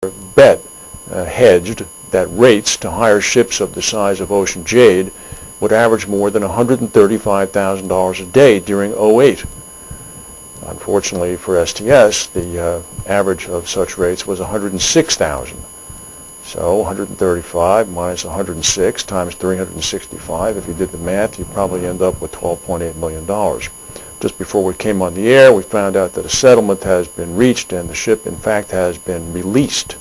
bet hedged that rates to hire ships of the size of Ocean Jade would average more than $135,000 a day during '08. Unfortunately for STS, the average of such rates was $106,000. So 135 minus 106 times 365, if you did the math, you'd probably end up with $12.8 million. Just before we came on the air, we found out that a settlement has been reached and the ship, in fact, has been released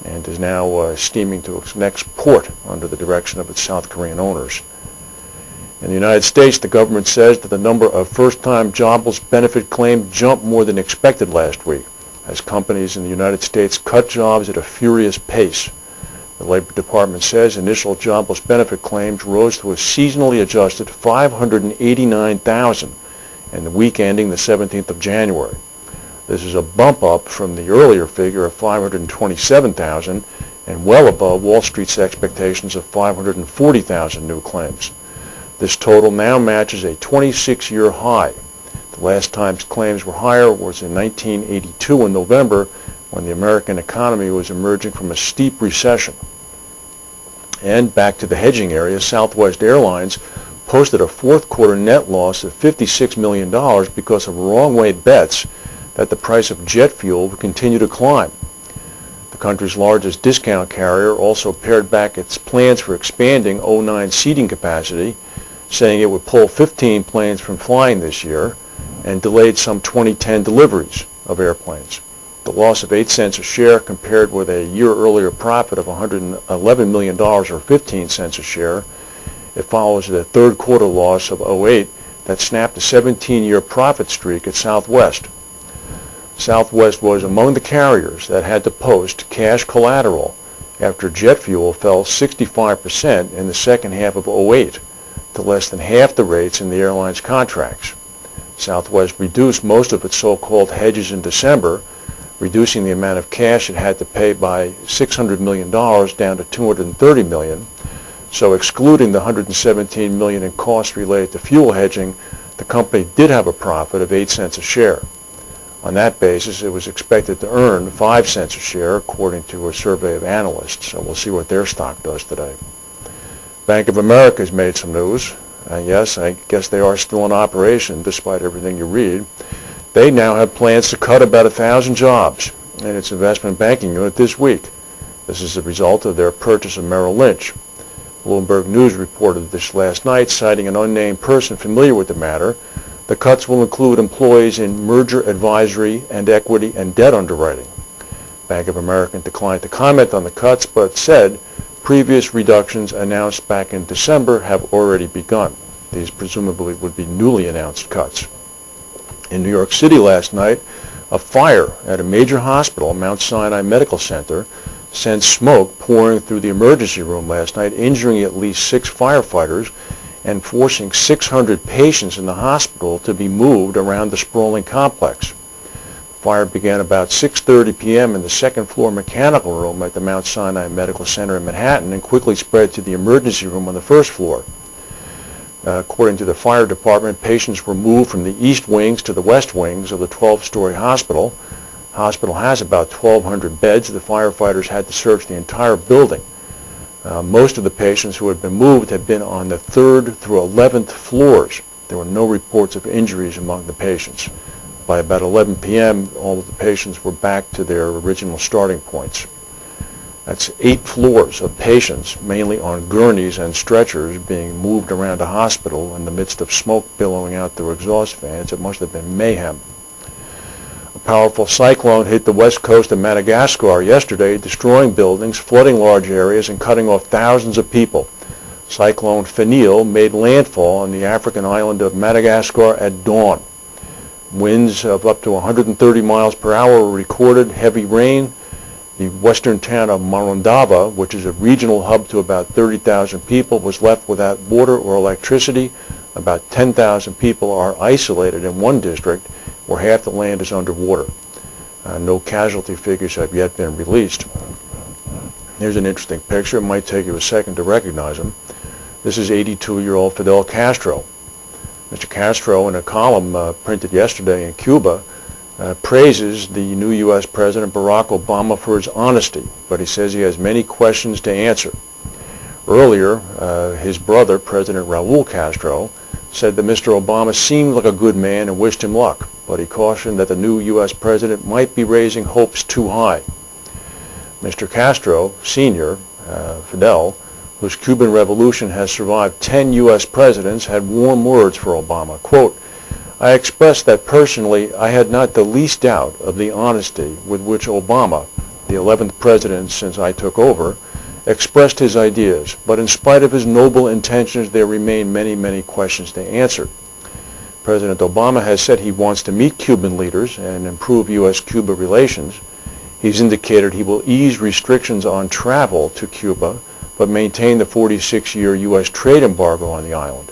and is now steaming to its next port under the direction of its South Korean owners. In the United States, the government says that the number of first-time jobless benefit claims jumped more than expected last week, as companies in the United States cut jobs at a furious pace. The Labor Department says initial jobless benefit claims rose to a seasonally adjusted 589,000 in the week ending the 17th of January. This is a bump up from the earlier figure of 527,000 and well above Wall Street's expectations of 540,000 new claims. This total now matches a 26-year high. The last time claims were higher was in 1982 in November, when the American economy was emerging from a steep recession. And back to the hedging area, Southwest Airlines posted a fourth quarter net loss of $56 million because of wrong-way bets that the price of jet fuel would continue to climb. The country's largest discount carrier also pared back its plans for expanding '09 seating capacity, saying it would pull 15 planes from flying this year and delayed some 2010 deliveries of airplanes. The loss of 8 cents a share compared with a year earlier profit of $111 million or 15 cents a share. It follows the third quarter loss of '08 that snapped a 17-year profit streak at Southwest. Southwest was among the carriers that had to post cash collateral after jet fuel fell 65% in the second half of '08 to less than half the rates in the airline's contracts. Southwest reduced most of its so-called hedges in December, reducing the amount of cash it had to pay by $600 million down to $230 million. So excluding the $117 million in costs related to fuel hedging, the company did have a profit of 8 cents a share. On that basis, it was expected to earn 5 cents a share, according to a survey of analysts. So we'll see what their stock does today. Bank of America has made some news. Yes, I guess they are still in operation, despite everything you read. They now have plans to cut about 1,000 jobs in its investment banking unit this week. This is a result of their purchase of Merrill Lynch. Bloomberg News reported this last night, citing an unnamed person familiar with the matter. The cuts will include employees in merger advisory and equity and debt underwriting. Bank of America declined to comment on the cuts, but said previous reductions announced back in December have already begun. These presumably would be newly announced cuts. In New York City last night, a fire at a major hospital, Mount Sinai Medical Center, sent smoke pouring through the emergency room last night, injuring at least 6 firefighters and forcing 600 patients in the hospital to be moved around the sprawling complex. The fire began about 6:30 p.m. in the second-floor mechanical room at the Mount Sinai Medical Center in Manhattan and quickly spread to the emergency room on the first floor. According to the fire department, patients were moved from the east wings to the west wings of the 12-story hospital. The hospital has about 1,200 beds. The firefighters had to search the entire building. Most of the patients who had been moved had been on the 3rd through 11th floors. There were no reports of injuries among the patients. By about 11 p.m., all of the patients were back to their original starting points. That's 8 floors of patients, mainly on gurneys and stretchers, being moved around a hospital in the midst of smoke billowing out through exhaust fans. It must have been mayhem. A powerful cyclone hit the west coast of Madagascar yesterday, destroying buildings, flooding large areas, and cutting off thousands of people. Cyclone Faniel made landfall on the African island of Madagascar at dawn. Winds of up to 130 miles per hour were recorded, heavy rain. The western town of Morondava, which is a regional hub to about 30,000 people, was left without water or electricity. About 10,000 people are isolated in one district where half the land is underwater. No casualty figures have yet been released. Here's an interesting picture. It might take you a second to recognize him. This is 82-year-old Fidel Castro. Mr. Castro, in a column printed yesterday in Cuba, praises the new U.S. President Barack Obama for his honesty, but he says he has many questions to answer. Earlier, his brother, President Raul Castro, said that Mr. Obama seemed like a good man and wished him luck, but he cautioned that the new U.S. President might be raising hopes too high. Mr. Castro, Sr., Fidel, whose Cuban Revolution has survived 10 U.S. presidents, had warm words for Obama. Quote, "I expressed that personally I had not the least doubt of the honesty with which Obama, the 11th president since I took over, expressed his ideas, but in spite of his noble intentions, there remain many, many questions to answer. President Obama has said he wants to meet Cuban leaders and improve U.S.-Cuba relations. He's indicated he will ease restrictions on travel to Cuba, but maintain the 46-year U.S. trade embargo on the island.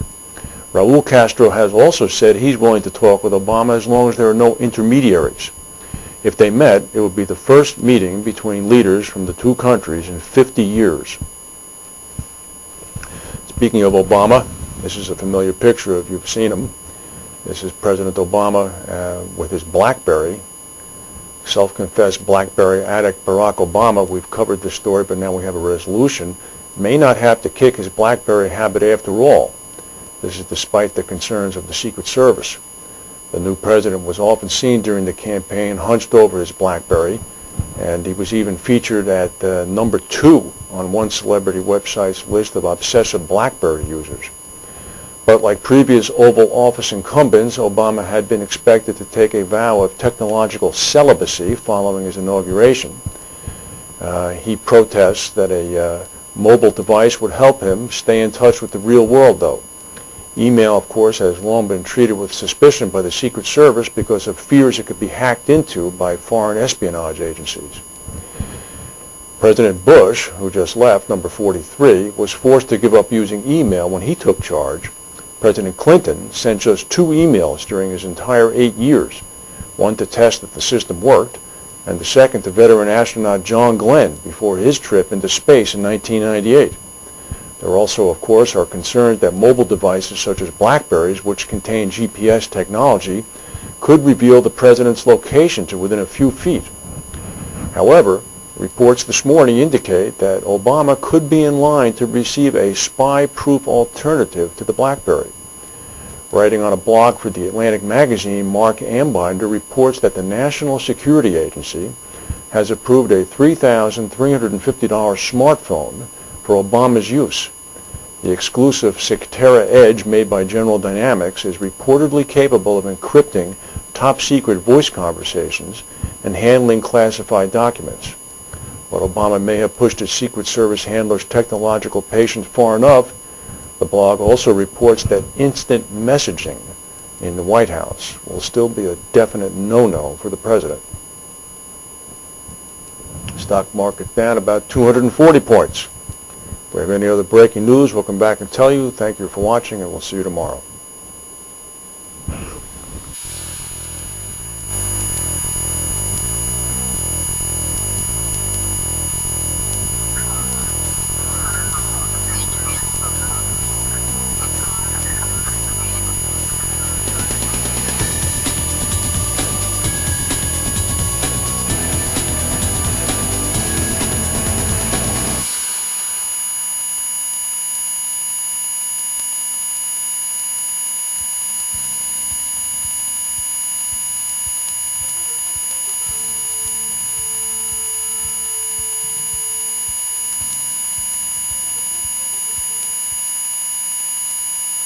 Raul Castro has also said he's willing to talk with Obama as long as there are no intermediaries. If they met, it would be the first meeting between leaders from the two countries in 50 years. Speaking of Obama, this is a familiar picture if you've seen him. This is President Obama with his BlackBerry. Self-confessed BlackBerry addict Barack Obama, we've covered this story, but now we have a resolution, may not have to kick his BlackBerry habit after all. This is despite the concerns of the Secret Service. The new president was often seen during the campaign hunched over his BlackBerry, and he was even featured at number 2 on one celebrity website's list of obsessive BlackBerry users. But like previous Oval Office incumbents, Obama had been expected to take a vow of technological celibacy following his inauguration. He protests that a mobile device would help him stay in touch with the real world, though. Email, of course, has long been treated with suspicion by the Secret Service because of fears it could be hacked into by foreign espionage agencies. President Bush, who just left, number 43, was forced to give up using email when he took charge. President Clinton sent just 2 emails during his entire 8 years, one to test that the system worked, and the second to veteran astronaut John Glenn before his trip into space in 1998. There also, of course, are concerns that mobile devices such as BlackBerries, which contain GPS technology, could reveal the president's location to within a few feet. However, reports this morning indicate that Obama could be in line to receive a spy-proof alternative to the BlackBerry. Writing on a blog for the Atlantic magazine, Mark Ambinder reports that the National Security Agency has approved a $3,350 smartphone for Obama's use. The exclusive Sectera Edge made by General Dynamics is reportedly capable of encrypting top-secret voice conversations and handling classified documents. But Obama may have pushed his Secret Service handler's technological patience far enough. The blog also reports that instant messaging in the White House will still be a definite no-no for the president. Stock market down about 240 points. If we have any other breaking news, we'll come back and tell you. Thank you for watching, and we'll see you tomorrow.